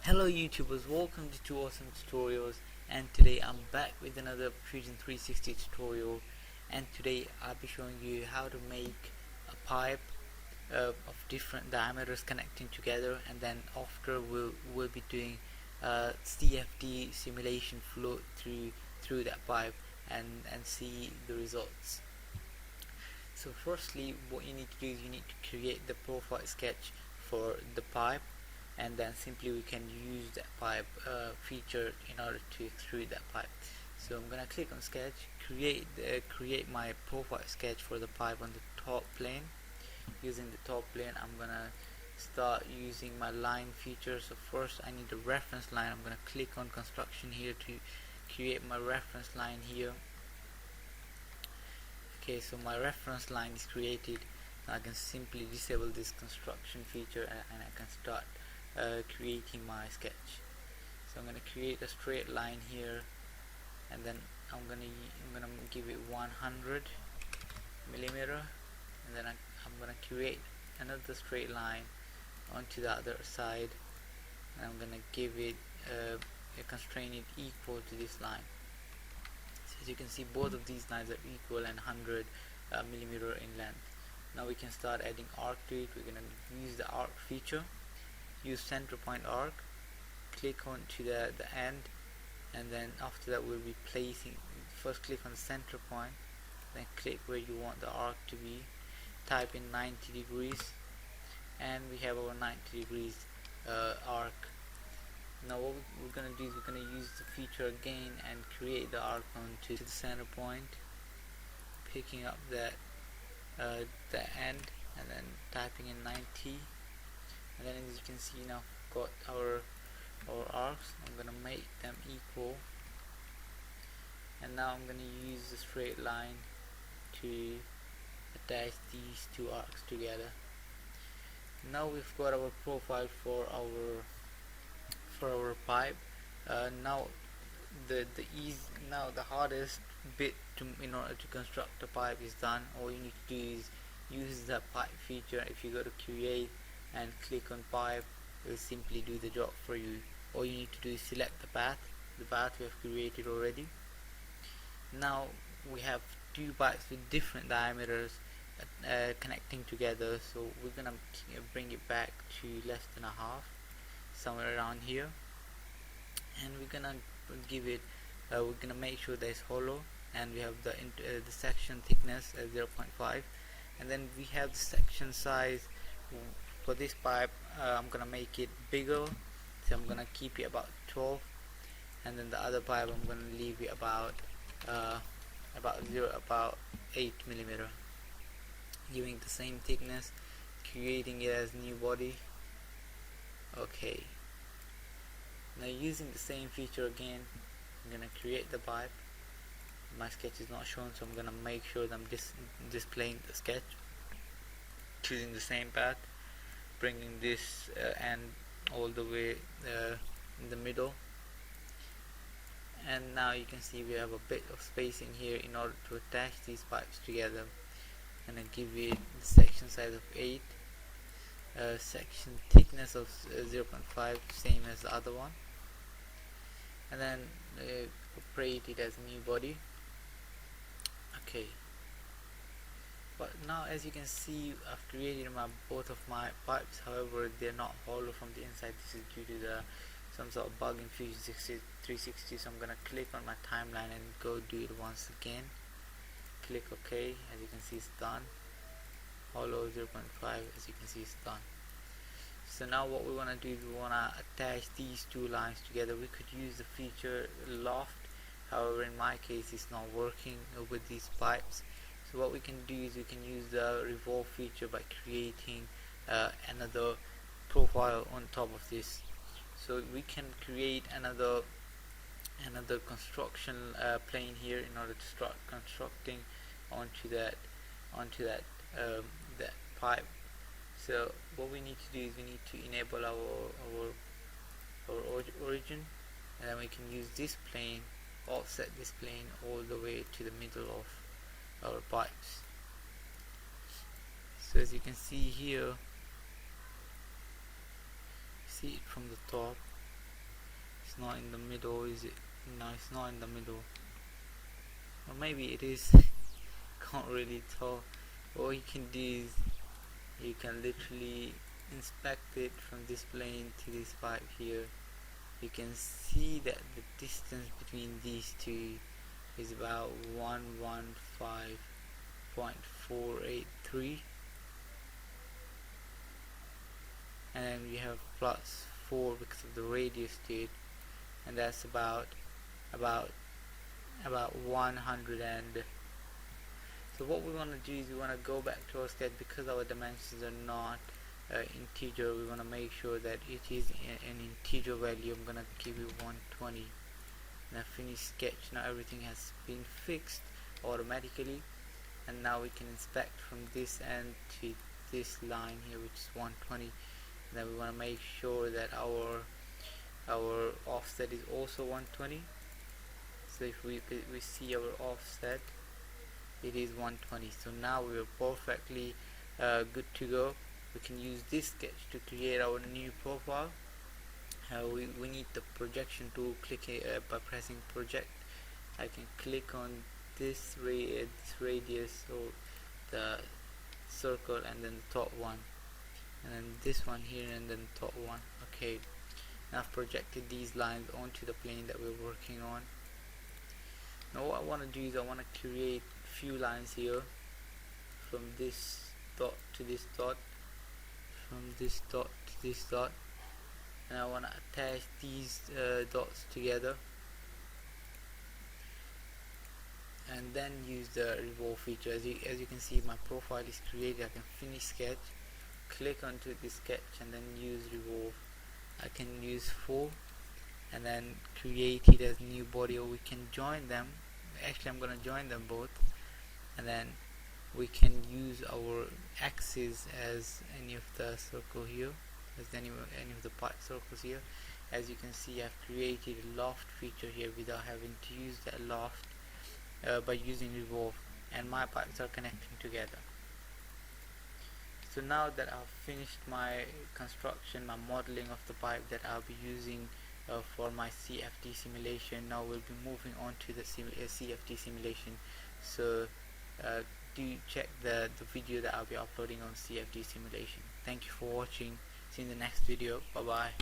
Hello YouTubers, welcome to Two Awesome Tutorials, and today I'm back with another Fusion360 tutorial. And today I'll be showing you how to make a pipe of different diameters connecting together, and then after we'll be doing CFD simulation flow through that pipe and see the results. So firstly, what you need to do is you need to create the profile sketch for the pipe, and then simply we can use that pipe feature in order to extrude that pipe. So I'm gonna click on sketch, create my profile sketch for the pipe on the top plane. Using the top plane, I'm gonna start using my line feature. So first I need a reference line. I'm gonna click on construction here to create my reference line here. Okay, so my reference line is created. Now I can simply disable this construction feature and I can start creating my sketch. So I'm going to create a straight line here, and then I'm gonna give it 100 millimeter, and then I'm gonna create another straight line onto the other side, and I'm gonna give it constrain it equal to this line. So as you can see, both of these lines are equal and 100 millimeter in length. Now we can start adding arc to it. We're gonna use the arc feature. Use center point arc, click on to the end, and then after that we'll be placing, first click on the center point, then click where you want the arc to be, type in 90 degrees, and we have our 90 degrees arc. Now what we're going to do is we're going to use the feature again and create the arc onto the center point, picking up that the end and then typing in 90. And then as you can see, now we've got our arcs. I'm gonna make them equal, and now I'm gonna use the straight line to attach these two arcs together. Now we've got our profile for our pipe. Now the hardest bit in order to construct a pipe is done. All you need to do is use the pipe feature. If you go to create and click on pipe, it will simply do the job for you. All you need to do is select the path we have created already. Now we have two pipes with different diameters connecting together, so we're gonna bring it back to less than a half, somewhere around here, and we're gonna give it we're gonna make sure that it's hollow, and we have the section thickness at 0.5, and then we have the section size. For this pipe, I'm gonna make it bigger, so I'm gonna keep it about 12, and then the other pipe I'm gonna leave it about 8 millimeter, giving the same thickness, creating it as new body. Okay, now using the same feature again, I'm gonna create the pipe. My sketch is not shown, so I'm gonna make sure that I'm displaying the sketch, choosing the same path, bringing this end all the way in the middle, and now you can see we have a bit of spacing here in order to attach these pipes together. And I give it the section size of 8, section thickness of 0.5, same as the other one, and then create it as a new body. Okay. But now as you can see, I've created both of my pipes. However, they're not hollow from the inside. This is due to some sort of bug in Fusion360. So I'm gonna click on my timeline and go do it once again. Click OK. As you can see, it's done. Hollow 0.5. As you can see, it's done. So now what we wanna do is we wanna attach these two lines together. We could use the feature loft. However, in my case, it's not working with these pipes. So what we can do is we can use the revolve feature by creating another profile on top of this. So we can create another construction plane here in order to start constructing onto that pipe. So what we need to do is we need to enable our origin, and then we can use this plane, offset this plane all the way to the middle of our pipes. So as you can see here, see it from the top, it's not in the middle, is it? No, it's not in the middle, or maybe it is. Can't really tell. What you can do is you can literally inspect it from this plane to this pipe here. You can see that the distance between these two is about 115.483, and then we have plus 4 because of the radius to it, and that's about 100. And so what we want to do is we want to go back to our sketch. Because our dimensions are not integer, we want to make sure that it is an integer value. I'm gonna give it 120. Now finish sketch. Now everything has been fixed automatically, and now we can inspect from this end to this line here, which is 120. And then we want to make sure that our offset is also 120. So if we see our offset, it is 120. So now we are perfectly good to go. We can use this sketch to create our new profile. We need the projection tool. Click by pressing project. I can click on this radius, or the circle, and then the top one, and then this one here, and then the top one. Okay, now I've projected these lines onto the plane that we're working on. Now what I want to do is I want to create a few lines here, from this dot to this dot, from this dot to this dot, and I want to attach these dots together, and then use the revolve feature. As you can see, my profile is created. I can finish sketch, click onto the sketch, and then use revolve. I can use 4 and then create it as new body, or we can join them. Actually, I'm gonna join them both, and then we can use our axis as any of the circle here, as any of the part circles here. As you can see, I've created a loft feature here without having to use that loft by using revolve, and my pipes are connecting together. So now that I've finished my construction, my modeling of the pipe that I'll be using for my CFD simulation, now we'll be moving on to the CFD simulation. So do check the video that I'll be uploading on CFD simulation. Thank you for watching. See you in the next video. Bye bye.